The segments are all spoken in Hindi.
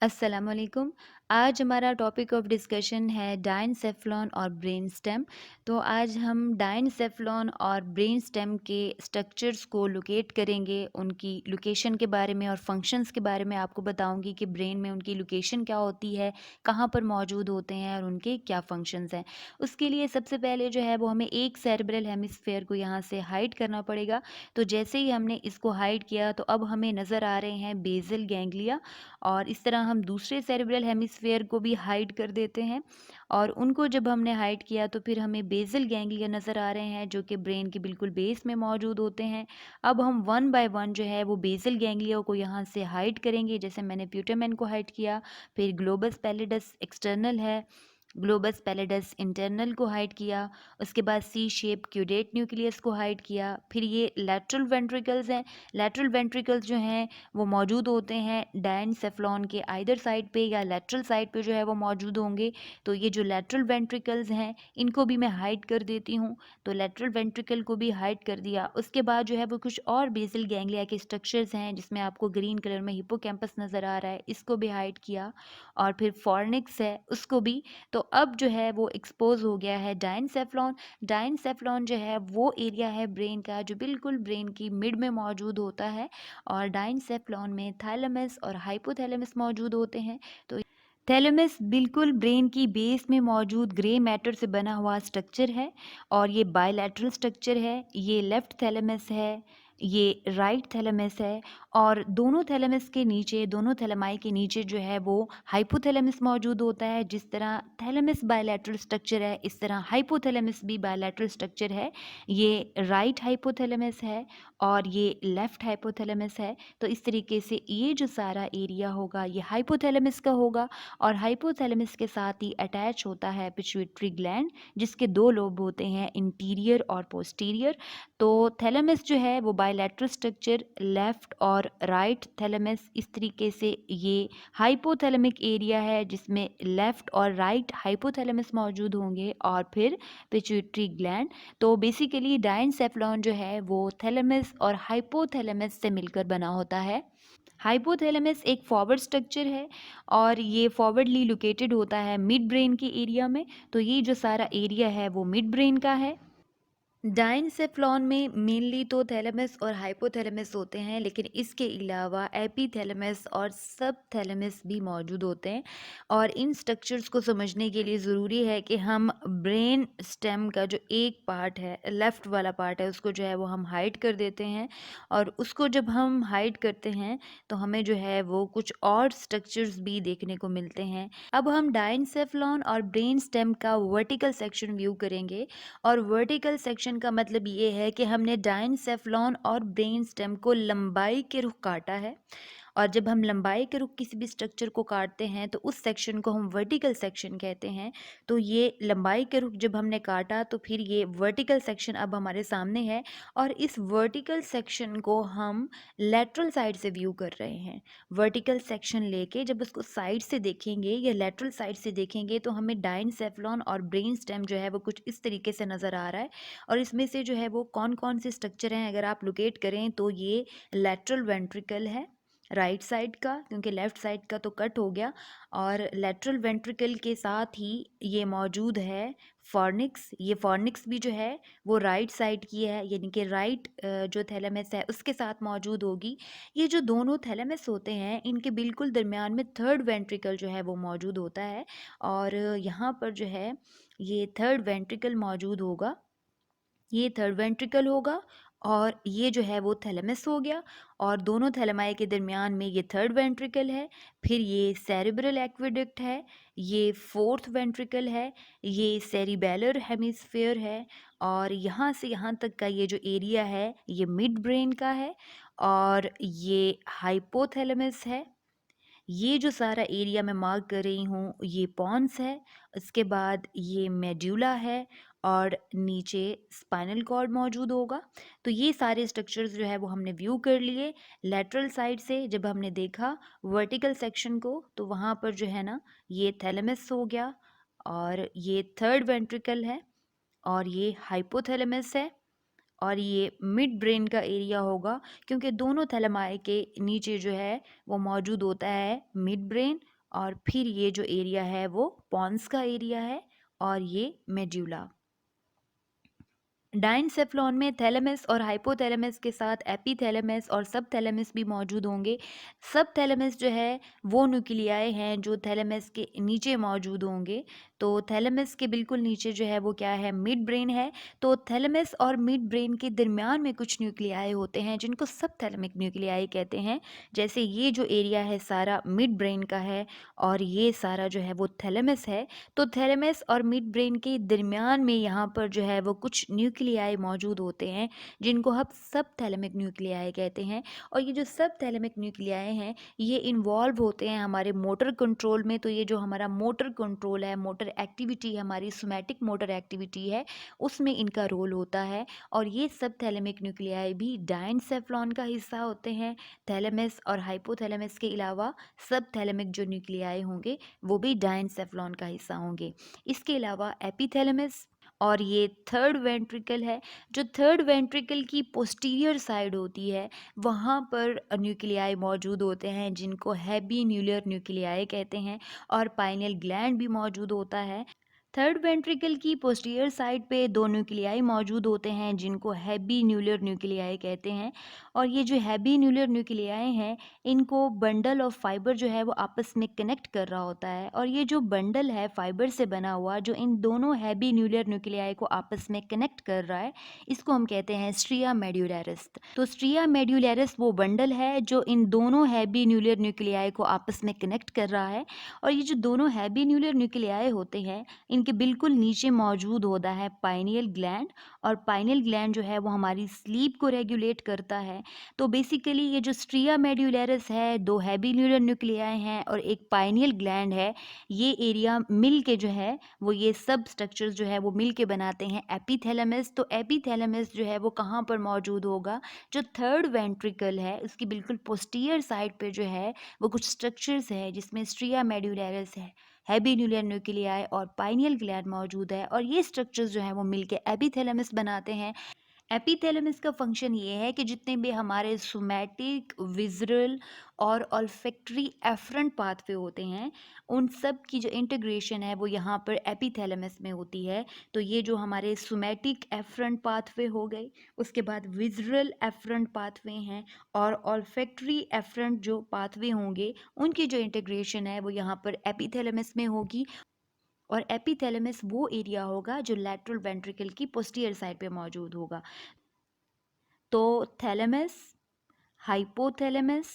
अस्सलाम वालेकुम। आज हमारा टॉपिक ऑफ डिस्कशन है डायनसेफ़्लॉन और ब्रेन स्टेम। तो आज हम डायनसेफ़्लॉन और ब्रेन स्टेम के स्ट्रक्चर्स को लोकेट करेंगे, उनकी लोकेशन के बारे में और फंक्शंस के बारे में आपको बताऊंगी कि ब्रेन में उनकी लोकेशन क्या होती है, कहाँ पर मौजूद होते हैं और उनके क्या फंक्शंस हैं। उसके लिए सबसे पहले जो है वो हमें एक सेरेब्रल हेमिस्फेयर को यहाँ से हाइड करना पड़ेगा। तो जैसे ही हमने इसको हाइड किया तो अब हमें नज़र आ रहे हैं बेसल गैंग्लिया, और इस तरह हम दूसरे सेरेब्रल हेमिस्फेयर को भी हाइड कर देते हैं। और उनको जब हमने हाइड किया तो फिर हमें बेसल गैंग्लिया नज़र आ रहे हैं जो कि ब्रेन के बिल्कुल बेस में मौजूद होते हैं। अब हम वन बाय वन जो है वो बेसल गैंग्लिया को यहाँ से हाइड करेंगे, जैसे मैंने प्यूटामेन को हाइड किया। फिर ग्लोबस पैलिडस एक्सटर्नल है, ग्लोबस पैलिडस इंटरनल को हाइड किया। उसके बाद सी शेप क्यूडेट न्यूक्लियस को हाइड किया। फिर ये लैटरल वेंट्रिकल्स हैं। लैटरल वेंट्रिकल्स जो हैं वो मौजूद होते हैं डायनसेफ़्लॉन के आइदर साइड पे या लैटरल साइड पे जो है वो मौजूद होंगे। तो ये जो लैटरल वेंट्रिकल्स हैं इनको भी मैं हाइड कर देती हूँ। तो लैटरल वेंट्रिकल को भी हाइड कर दिया। उसके बाद जो है वो कुछ और बेसल गैंग्लिया के स्ट्रक्चर्स हैं जिसमें आपको ग्रीन कलर में हिप्पोकैम्पस नज़र आ रहा है, इसको भी हाइड किया। और फिर फॉर्निक्स है, उसको भी। तो अब जो है वो एक्सपोज हो गया है डायनसेफ़्लॉन। डायनसेफ़्लॉन जो है वो एरिया है ब्रेन का जो बिल्कुल ब्रेन की मिड में मौजूद होता है। और डायनसेफ़्लॉन में थैलेमस और हाइपोथैलेमस मौजूद होते हैं। तो थैलेमस बिल्कुल ब्रेन की बेस में मौजूद ग्रे मैटर से बना हुआ स्ट्रक्चर है, और ये बायलैटरल स्ट्रक्चर है। ये लेफ्ट थैलेमस है, ये राइट थैलेमस है। और दोनों थैलेमस के नीचे, दोनों थैलेमाई के नीचे जो है वो हाइपोथैलेमस मौजूद होता है। जिस तरह थैलेमस बायलैटरल स्ट्रक्चर है इस तरह हाइपोथैलेमस भी बायलैटरल स्ट्रक्चर है। ये राइट हाइपोथैलेमस है और ये लेफ्ट हाइपोथैलेमस है। तो इस तरीके से ये जो सारा एरिया होगा ये हाइपोथैलेमस का होगा। और हाइपोथैलेमस के साथ ही अटैच होता है पिट्यूटरी ग्लैंड, जिसके दो लोब होते हैं, इंटीरियर और पोस्टीरियर। तो थैलेमस जो है वो बायलैटरल स्ट्रक्चर, लेफ्ट और राइट थैलेमस, इस तरीके से ये हाइपोथैलेमिक एरिया है जिसमें लेफ्ट और राइट हाइपोथैलेमस मौजूद होंगे और फिर पिट्यूटरी ग्लैंड। तो बेसिकली डायनसेफ़्लॉन जो है वो थैलेमस और हाइपोथैलेमस से मिलकर बना होता है। हाइपोथैलेमस एक फॉरवर्ड स्ट्रक्चर है और ये फॉरवर्डली लोकेटेड होता है मिड ब्रेन के एरिया में। तो ये जो सारा एरिया है वो मिड ब्रेन का है। डायनसेफ़्लॉन में मेनली तो थैलेमस और हाइपोथैलेमस होते हैं, लेकिन इसके अलावा एपिथैलेमस और सबथैलेमस भी मौजूद होते हैं। और इन स्ट्रक्चर्स को समझने के लिए ज़रूरी है कि हम ब्रेन स्टेम का जो एक पार्ट है, लेफ़्ट वाला पार्ट है, उसको जो है वो हम हाइड कर देते हैं। और उसको जब हम हाइड करते हैं तो हमें जो है वो कुछ और स्ट्रक्चर्स भी देखने को मिलते हैं। अब हम डायनसेफ़्लॉन और ब्रेन स्टेम का वर्टिकल सेक्शन व्यू करेंगे। और वर्टिकल सेक्शन का मतलब ये है कि हमने डायनसेफ़्लॉन और ब्रेन स्टेम को लंबाई के रुख काटा है। और जब हम लंबाई के रुख किसी भी स्ट्रक्चर को काटते हैं तो उस सेक्शन को हम वर्टिकल सेक्शन कहते हैं। तो ये लंबाई के रुख जब हमने काटा तो फिर ये वर्टिकल सेक्शन अब हमारे सामने है। और इस वर्टिकल सेक्शन को हम लेटरल साइड से व्यू कर रहे हैं। वर्टिकल सेक्शन लेके जब उसको साइड से देखेंगे या लेटरल साइड से देखेंगे तो हमें डायनसेफ़्लॉन और ब्रेन स्टेम जो है वो कुछ इस तरीके से नज़र आ रहा है। और इसमें से जो है वो कौन कौन से स्ट्रक्चर हैं अगर आप लोकेट करें तो ये लेटरल वेंट्रिकल है राइट साइड का, क्योंकि लेफ्ट साइड का तो कट हो गया। और लेटरल वेंट्रिकल के साथ ही ये मौजूद है फॉर्निक्स। ये फॉर्निक्स भी जो है वो राइट साइड की है, यानी कि राइट जो थैलेमस है उसके साथ मौजूद होगी। ये जो दोनों थैलेमस होते हैं इनके बिल्कुल दरमियान में थर्ड वेंट्रिकल जो है वो मौजूद होता है। और यहाँ पर जो है ये थर्ड वेंट्रिकल मौजूद होगा, ये थर्ड वेंट्रिकल होगा। और ये जो है वो थैलेमस हो गया। और दोनों थैलेमाई के दरमियान में ये थर्ड वेंट्रिकल है। फिर ये सेरिब्रल एक्वेडक्ट है, ये फोर्थ वेंट्रिकल है, ये सेरिबेलर हेमिस्फेयर है। और यहाँ से यहाँ तक का ये जो एरिया है ये मिड ब्रेन का है। और ये हाइपोथैलेमस है। ये जो सारा एरिया मैं मार्क कर रही हूँ ये पॉन्स है। उसके बाद ये मेड्यूला है और नीचे स्पाइनल कॉर्ड मौजूद होगा। तो ये सारे स्ट्रक्चर्स जो है वो हमने व्यू कर लिए लेटरल साइड से। जब हमने देखा वर्टिकल सेक्शन को तो वहाँ पर जो है ना ये थैलेमस हो गया, और ये थर्ड वेंट्रिकल है, और ये हाइपोथैलेमस है, और ये मिड ब्रेन का एरिया होगा, क्योंकि दोनों थैलेमाई के नीचे जो है वो मौजूद होता है मिड ब्रेन। और फिर ये जो एरिया है वो पॉन्स का एरिया है और ये मेड्यूला। डाइनसेफ्लॉन में थैलेमस और हाइपोथैलेमस के साथ एपिथैलेमस और सबथैलेमस भी मौजूद होंगे। सबथैलेमस जो है वो न्यूक्लियाई हैं जो थैलेमस के नीचे मौजूद होंगे। तो थैलेमस के बिल्कुल नीचे जो है वो क्या है, मिड ब्रेन है। तो थैलेमस और मिड ब्रेन के दरमियान में कुछ न्यूक्लियाई होते हैं जिनको सबथैलेमिक न्यूक्लियाई कहते हैं। जैसे ये जो एरिया है सारा मिड ब्रेन का है और ये सारा जो है वो थैलेमस है। तो थैलेमस और मिड ब्रेन के दरमियान में यहाँ पर जो है वो कुछ न्यूक्लियाई मौजूद होते हैं जिनको हम सब थैलेमिक न्यूक्लियाई कहते हैं। और ये जो सब थैलेमिक न्यूक्लियाई हैं ये इन्वॉल्व होते हैं हमारे मोटर कंट्रोल में। तो ये जो हमारा मोटर कंट्रोल है, मोटर एक्टिविटी है, हमारी सोमैटिक मोटर एक्टिविटी है, उसमें इनका रोल होता है। और ये सब थैलेमिक न्यूक्लियाई भी डाइनसेफ्लॉन का हिस्सा होते हैं। थैलेमस और हाइपोथैलेमस के अलावा सब थैलेमिक जो न्यूक्लियाई होंगे वो भी डाइनसेफ्लॉन का हिस्सा होंगे। इसके अलावा एपिथैलेमस और ये थर्ड वेंट्रिकल है। जो थर्ड वेंट्रिकल की पोस्टीरियर साइड होती है वहाँ पर न्यूक्लियाई मौजूद होते हैं जिनको हैबीन्यूलर न्यूक्लियाई कहते हैं और पाइनियल ग्लैंड भी मौजूद होता है। थर्ड वेंट्रिकल की पोस्टीरियर साइड पे दो न्यूक्लियाई मौजूद होते हैं जिनको हैबीन्यूलर न्यूक्लियाई कहते हैं। और ये जो हैबीन्यूलर न्यूक्लियाई हैं इनको बंडल ऑफ फाइबर जो है वो आपस में कनेक्ट कर रहा होता है। और ये जो बंडल है फाइबर से बना हुआ जो इन दोनों हैबीन्यूलर न्यूक्लियाई को आपस में कनेक्ट कर रहा है, इसको हम कहते हैं स्ट्रिया मेड्यूलरिस। तो स्ट्रिया मेड्यूलरिस वो बंडल है जो इन दोनों हैबीन्यूलर न्यूक्लियाई को आपस में कनेक्ट कर रहा है। और ये जो दोनों हैबीन्यूलर न्यूक्लियाई होते हैं इनके बिल्कुल नीचे मौजूद होता है पाइनियल ग्लैंड। और पाइनियल ग्लैंड जो है वो हमारी स्लीप को रेगुलेट करता है। तो बेसिकली ये जो स्ट्रिया मेड्यूलरिस है, दो हैबीन्यूलर न्यूक्लियाई हैं और एक पाइनियल ग्लैंड है, ये एरिया मिल के जो है वो ये सब स्ट्रक्चर्स जो है वो मिल के बनाते हैं एपिथैलेमस। तो एपिथैलेमस जो है वो कहाँ पर मौजूद होगा, जो थर्ड वेंट्रिकल है उसकी बिल्कुल पोस्टीरियर साइड पे जो है वो कुछ स्ट्रक्चर्स है जिसमें स्ट्रिया मेड्यूलरिस है, हैबीन्यूलर न्यूक्लियाई और पाइनियल ग्लैंड मौजूद है। और ये स्ट्रक्चर्स जो है वो मिलके एपिथैलेमस बनाते हैं। एपिथैलेमस का फंक्शन ये है कि जितने भी हमारे सोमैटिक, विज़रल और ऑल्फैक्टरी एफरेंट पाथवे होते हैं उन सब की जो इंटीग्रेशन है वो यहाँ पर एपिथैलेमस में होती है। तो ये जो हमारे सोमैटिक एफरेंट पाथवे हो गए, उसके बाद विज़रल एफरेंट पाथवे हैं और ऑल्फैक्टरी एफरेंट जो पाथवे होंगे उनकी जो इंटीग्रेशन है वो यहाँ पर एपिथैलेमस में होगी। और एपिथैलेमस वो एरिया होगा जो लैटरल वेंट्रिकल की पोस्टीरियर साइड पे मौजूद होगा। तो थैलेमस, हाइपोथैलेमस,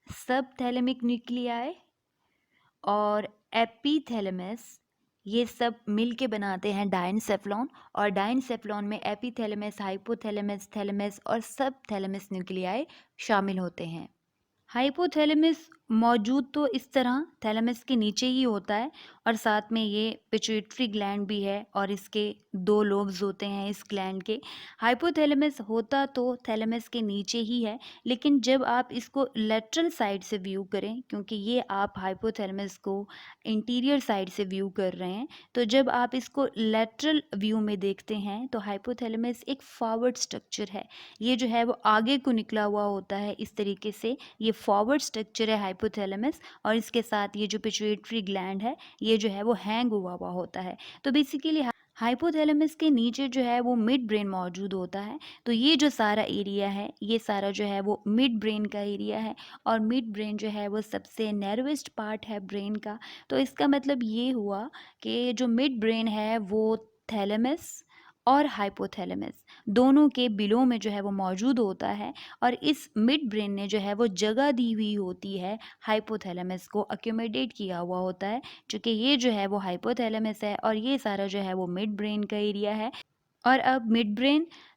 सब थैलेमिक न्यूक्लियाई और एपिथैलेमस ये सब मिल के बनाते हैं डाइनसेफ्लॉन। और डाइनसेफ्लॉन में एपिथैलेमस, हाइपोथैलेमस, थैलेमस और सब थैलेमस न्यूक्लियाई शामिल होते हैं। हाइपोथैलेमस मौजूद तो इस तरह थैलेमस के नीचे ही होता है और साथ में ये पिट्यूटरी ग्लैंड भी है और इसके दो लोब्स होते हैं इस ग्लैंड के। हाइपोथैलेमस होता तो थैलेमस के नीचे ही है, लेकिन जब आप इसको लेटरल साइड से व्यू करें, क्योंकि ये आप हाइपोथैलेमस को इंटीरियर साइड से व्यू कर रहे हैं, तो जब आप इसको लेटरल व्यू में देखते हैं तो हाइपोथैलेमस एक फॉरवर्ड स्ट्रक्चर है। ये जो है वो आगे को निकला हुआ होता है इस तरीके से, ये फॉरवर्ड स्ट्रक्चर है हाइपोथैलेमस। और इसके साथ ये जो पिट्यूटरी ग्लैंड है ये जो है वो हैंग हुआ हुआ होता है। तो बेसिकली हाइपोथैलेमस के नीचे जो है वो मिड ब्रेन मौजूद होता है। तो ये जो सारा एरिया है ये सारा जो है वो मिड ब्रेन का एरिया है। और मिड ब्रेन जो है वो सबसे नैरोएस्ट पार्ट है ब्रेन का। तो इसका मतलब ये हुआ कि जो मिड ब्रेन है वो थैलेमस और हाइपोथैलेमस दोनों के बिलो में जो है वो मौजूद होता है। और इस मिड ब्रेन ने जो है वो जगह दी हुई होती है हाइपोथैलेमस को, अक्यूमुलेट किया हुआ होता है, चूँकि ये जो है वो हाइपोथैलेमस है और ये सारा जो है वो मिड ब्रेन का एरिया है। और अब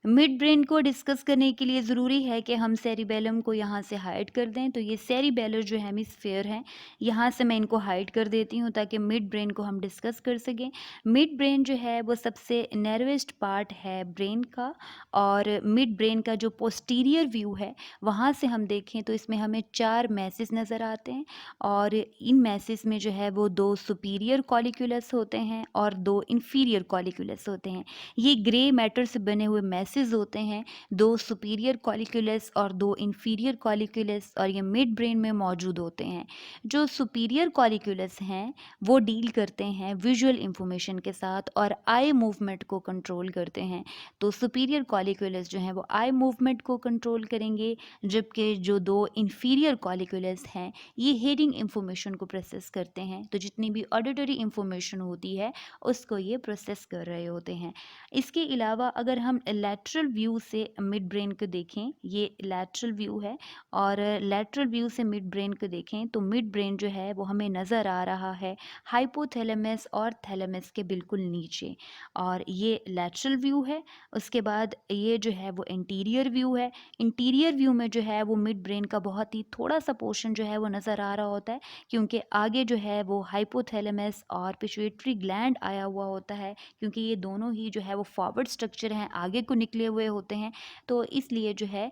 मिड ब्रेन को डिस्कस करने के लिए ज़रूरी है कि हम सेरिबेलम को यहाँ से हाइड कर दें। तो ये सेरिबेलर जो हेमिस्फेयर है यहाँ से मैं इनको हाइड कर देती हूँ ताकि मिड ब्रेन को हम डिस्कस कर सकें। मिड ब्रेन जो है वो सबसे नैरोएस्ट पार्ट है ब्रेन का। और मिड ब्रेन का जो पोस्टीरियर व्यू है वहाँ से हम देखें तो इसमें हमें 4 मैसेज नज़र आते हैं। और इन मैसेज में जो है वो 2 सुपीरियर कॉलिक्यूलस होते हैं और 2 इन्फीरियर कॉलिक्यूलस होते हैं। ये ग्रे मैटर से बने हुए मैसेज डिवाइसेस होते हैं, 2 सुपीरियर कॉलिक्युलस और 2 इंफीरियर कॉलिक्युलस, और ये मिड ब्रेन में मौजूद होते हैं। जो सुपीरियर कॉलिक्युलस हैं वो डील करते हैं विजुअल इंफॉर्मेशन के साथ और आई मूवमेंट को कंट्रोल करते हैं। तो सुपीरियर कॉलिक्युलस जो हैं वो आई मूवमेंट को कंट्रोल करेंगे, जबकि जो 2 इंफीरियर कॉलिक्युलस हैं ये हियरिंग इंफॉर्मेशन को प्रोसेस करते हैं। तो जितनी भी ऑडिटरी इंफॉर्मेशन होती है उसको ये प्रोसेस कर रहे होते हैं। इसके अलावा अगर हम लैटरल व्यू से मिड ब्रेन को देखें, ये लैटरल व्यू है, और लैटरल व्यू से मिड ब्रेन को देखें तो मिड ब्रेन जो है वो हमें नज़र आ रहा है हाइपोथैलेमस और थैलेमस के बिल्कुल नीचे, और ये लैटरल व्यू है। उसके बाद ये जो है वो इंटीरियर व्यू है। इंटीरियर व्यू में जो है वो मिड ब्रेन का बहुत ही थोड़ा सा पोर्शन जो है वो नज़र आ रहा होता है, क्योंकि आगे जो है वो हाइपोथैलेमस और पिट्यूटरी ग्लैंड आया हुआ होता है, क्योंकि ये दोनों ही जो है वो फॉरवर्ड स्ट्रक्चर हैं, आगे को निकले हुए होते हैं। तो इसलिए जो है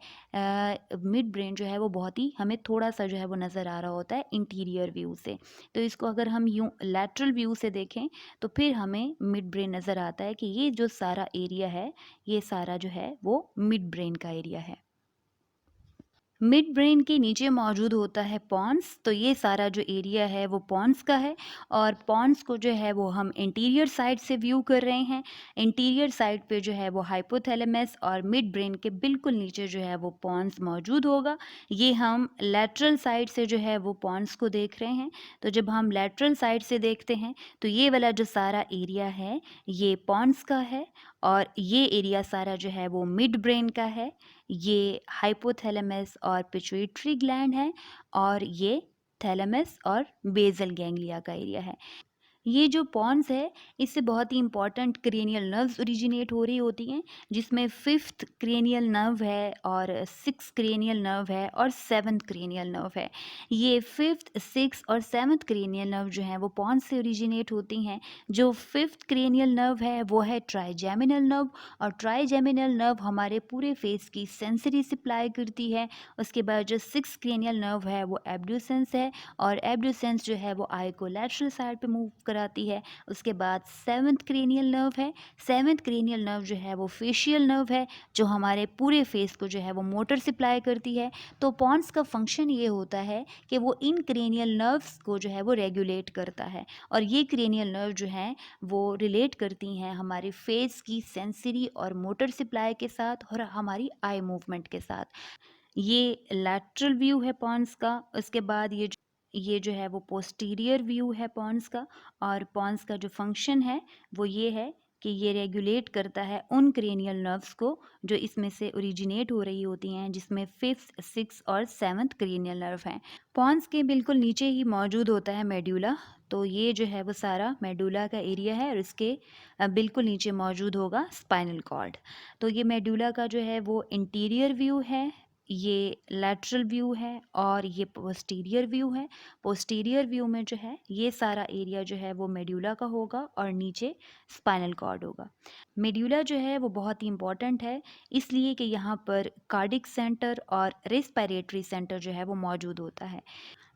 मिड ब्रेन जो है वो बहुत ही हमें थोड़ा सा जो है वो नज़र आ रहा होता है इंटीरियर व्यू से। तो इसको अगर हम यूँ लैटरल व्यू से देखें तो फिर हमें मिड ब्रेन नज़र आता है कि ये जो सारा एरिया है, ये सारा जो है वो मिड ब्रेन का एरिया है। मिड ब्रेन के नीचे मौजूद होता है पॉन्स। तो ये सारा जो एरिया है वो पॉन्स का है, और पॉन्स को जो है वो हम इंटीरियर साइड से व्यू कर रहे हैं। इंटीरियर साइड पे जो है वो हाइपोथैलेमस, और मिड ब्रेन के बिल्कुल नीचे जो है वो पॉन्स मौजूद होगा। ये हम लैटरल साइड से जो है वो पॉन्स को देख रहे हैं। तो जब हम लैटरल साइड से देखते हैं तो ये वाला जो सारा एरिया है ये पॉन्स का है, और ये एरिया सारा जो है वो मिड ब्रेन का है। ये हाइपोथैलेमस और पिट्यूटरी ग्लैंड है, और ये थैलेमस और बेसल गैंग्लिया का एरिया है। ये जो पॉन्स है इससे बहुत ही इंपॉर्टेंट क्रेनियल नर्व्स ओरिजिनेट हो रही होती हैं, जिसमें 5th क्रेनियल नर्व है, और 6th क्रेनियल नर्व है, और 7th क्रेनियल नर्व है। ये 5th 6th और 7th क्रेनियल नर्व जो हैं वो पॉन्स से ओरिजिनेट होती हैं। जो 5th क्रेनियल नर्व है वो है ट्राइजेमिनल नर्व, और ट्राइजेमिनल नर्व हमारे पूरे फेस की सेंसरी सप्लाई करती है। उसके बाद जो 6th क्रेनियल नर्व है वो एब्ड्यूसेंस है, और एब्ड्यूसेंस जो है वो आई को लैटरल साइड पे मूव कराती है। उसके बाद 7th क्रेनियल नर्व है। 7th क्रेनियल नर्व जो है वो फेशियल नर्व है, जो हमारे पूरे फेस को जो है वो मोटर सप्लाई करती है। तो पॉन्स का फंक्शन ये होता है कि वो इन क्रेनियल नर्व्स को जो है वो रेगुलेट करता है, और ये क्रेनियल नर्व जो हैं वो रिलेट करती हैं हमारे फेस की सेंसरी और मोटर सप्लाई के साथ, और हमारी आई मूवमेंट के साथ। ये लैटरल व्यू है पॉन्स का। उसके बाद ये जो है वो पोस्टीरियर व्यू है पॉन्स का, और पॉन्स का जो फंक्शन है वो ये है कि ये रेगुलेट करता है उन क्रेनियल नर्व्स को जो इसमें से ओरिजिनेट हो रही होती हैं, जिसमें 5th 6th और 7th क्रेनियल नर्व हैं। पॉन्स के बिल्कुल नीचे ही मौजूद होता है मेड्यूला। तो ये जो है वो सारा मेडुला का एरिया है, और इसके बिल्कुल नीचे मौजूद होगा स्पाइनल कॉर्ड। तो ये मेडुला का जो है वो इंटीरियर व्यू है, ये लैटरल व्यू है, और ये पोस्टीरियर व्यू है। पोस्टीरियर व्यू में जो है ये सारा एरिया जो है वो मेड्यूला का होगा, और नीचे स्पाइनल कॉर्ड होगा। मेड्यूला जो है वो बहुत ही इंपॉर्टेंट है, इसलिए कि यहाँ पर कार्डिक सेंटर और रेस्पिरेटरी सेंटर जो है वो मौजूद होता है।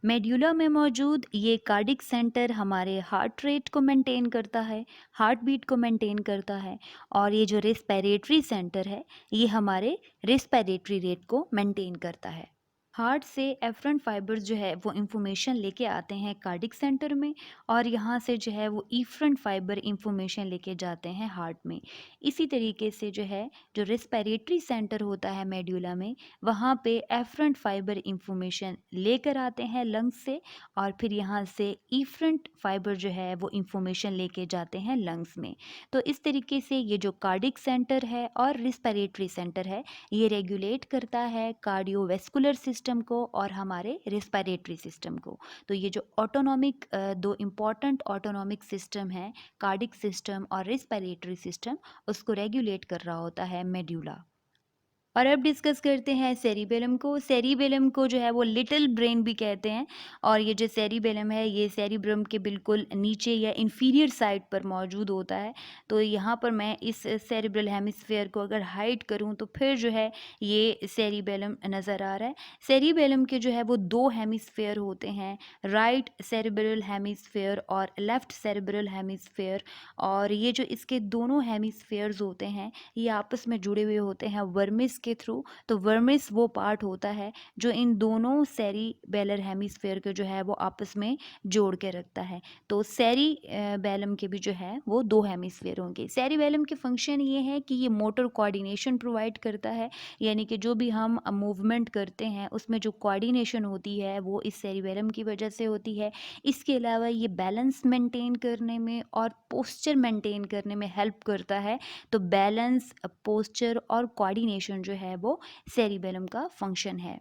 मेड्यूला में मौजूद ये कार्डिक सेंटर हमारे हार्ट रेट को मेंटेन करता है, हार्ट बीट को मेंटेन करता है, और ये जो रेस्पिरेटरी सेंटर है ये हमारे रेस्पिरेटरी रेट को मेंटेन करता है। हार्ट से एफरेंट फाइबर्स जो है वो इंफॉर्मेशन लेके आते हैं कार्डिक सेंटर में, और यहाँ से जो है वो इफरेंट फाइबर इंफॉर्मेशन लेके जाते हैं हार्ट में। इसी तरीके से जो है जो रेस्पिरेटरी सेंटर होता है मेड्यूला में, वहाँ पे एफरेंट फाइबर इंफॉर्मेशन लेकर आते हैं लंग्स से, और फिर यहाँ से इफरेंट फाइबर जो है वो इंफॉर्मेशन लेके जाते हैं लंग्स में। तो इस तरीके से ये जो कार्डिक सेंटर है और रेस्पिरेटरी सेंटर है ये रेगुलेट करता है कार्डियोवैस्कुलर सिस्टम को और हमारे रेस्पिरेटरी सिस्टम को। तो ये जो ऑटोनॉमिक दो इम्पॉर्टेंट ऑटोनॉमिक सिस्टम है, कार्डिक सिस्टम और रेस्पिरेटरी सिस्टम, उसको रेगुलेट कर रहा होता है मेड्यूला। और अब डिस्कस करते हैं सेरिबेलम को। सेरिबेलम को जो है वो लिटिल ब्रेन भी कहते हैं, और ये जो सेरिबेलम है ये सेरिब्रम के बिल्कुल नीचे या इंफीरियर साइड पर मौजूद होता है। तो यहाँ पर मैं इस सेरिब्रल हेमिस्फेयर को अगर हाइड करूँ तो फिर जो है ये सेरिबेलम नज़र आ रहा है। सेरिबेलम के जो है वो 2 हेमिस्फेयर होते हैं, राइट सेरिब्रल हेमिस्फेयर और लेफ्ट सेरिब्रल हेमिस्फेयर। और ये जो इसके दोनों हेमिस्फेयर्स होते हैं ये आपस में जुड़े हुए होते हैं वर्मिस के थ्रू। तो वर्मिस वो पार्ट होता है जो इन दोनों सेरिबेलर हेमिस्फेयर को जो है वो आपस में जोड़ के रखता है। तो सेरिबेलम के भी जो है वो 2 हेमिस्फेयर होंगे। सेरिबेलम के फंक्शन ये है कि ये मोटर कोऑर्डिनेशन प्रोवाइड करता है, यानी कि जो भी हम मूवमेंट करते हैं उसमें जो कोऑर्डिनेशन होती है वो इस सेरिबेलम की वजह से होती है। इसके अलावा ये बैलेंस मेंटेन करने में और पोस्चर मेंटेन करने में हेल्प करता है। तो बैलेंस, पोस्चर और कोऑर्डिनेशन जो है वो सेरिबेलम का फंक्शन है।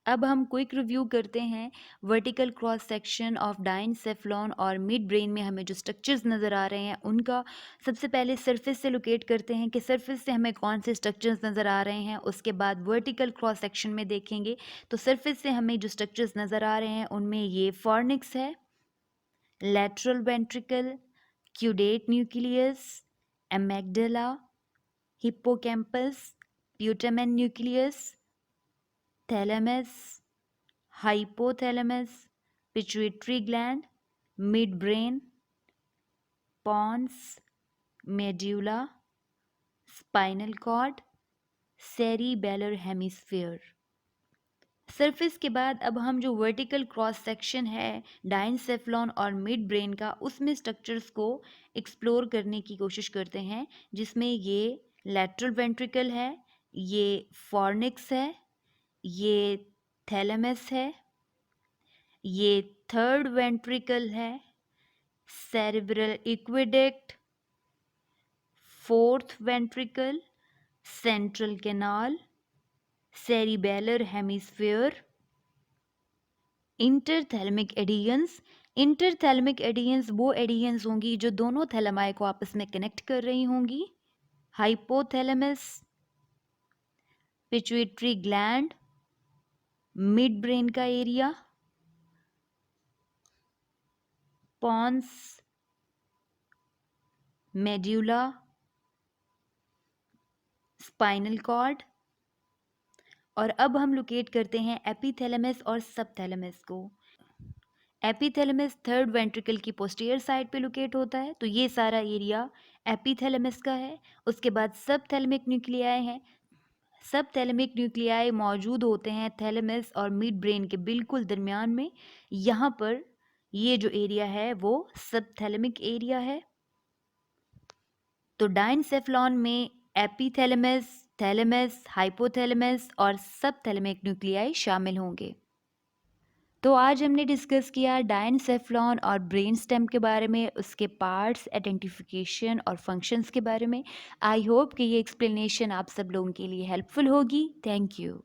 अब हम क्विक रिव्यू करते हैं। Vertical cross section of diencephalon और मिड ब्रेन में हमें जो स्ट्रक्चर्स नज़र आ रहे हैं उनका सबसे पहले सरफेस से लोकेट करते हैं कि सरफेस से हमें कौन से स्ट्रक्चर्स नज़र आ रहे हैं। उसके बाद वर्टिकल क्रॉस सेक्शन में देखेंगे तो सरफेस से हमें जो स्ट्रक्चर्स नज़र आ रहे हैं उनमें ये फॉर्निक्स है, lateral ventricle, caudate nucleus, amygdala, hippocampus, putamen nucleus, thalamus, hypothalamus, pituitary gland, mid brain, pons, medulla, spinal cord, cerebellar hemisphere. Surface के बाद अब हम जो वर्टिकल क्रॉस सेक्शन है डाइनसेफ्लॉन और मिड ब्रेन का उसमें स्ट्रक्चर्स को एक्सप्लोर करने की कोशिश करते हैं, जिसमें ये लैटरल वेंट्रिकल है, ये फॉर्निक्स है, ये थैलेमस है, ये थर्ड वेंट्रिकल है, cerebral aqueduct, fourth ventricle, central canal, cerebellar hemisphere, interthalamic adhesions. Interthalamic adhesions वो एडियंस होंगी जो दोनों थैलेमाई को आपस में कनेक्ट कर रही होंगी। Hypothalamus, pituitary gland, mid brain का area, pons, medulla, spinal cord. और अब हम लोकेट करते हैं एपिथैलेमस और सबथैलेमस को। एपिथैलेमस थर्ड वेंट्रिकल की पोस्टीरियर साइड पे लोकेट होता है, तो ये सारा एरिया एपिथैलेमस का है। उसके बाद सबथैलेमिक न्यूक्लियाई हैं। सबथैलेमिक न्यूक्लियाई मौजूद होते हैं थैलेमस और मिड ब्रेन के बिल्कुल दरमियान में। यहाँ पर ये जो एरिया है वो सबथैलेमिक एरिया है। तो डाइनसेफ्लॉन में एपिथैलेमस, थैलेमस, हाइपोथैलेमस और सबथैलेमिक न्यूक्लियाई शामिल होंगे। तो आज हमने डिस्कस किया डाइनसेफ्लॉन और ब्रेन स्टेम के बारे में, उसके पार्ट्स, आइडेंटिफिकेशन और फंक्शंस के बारे में। आई होप कि ये एक्सप्लेनेशन आप सब लोगों के लिए हेल्पफुल होगी। Thank you.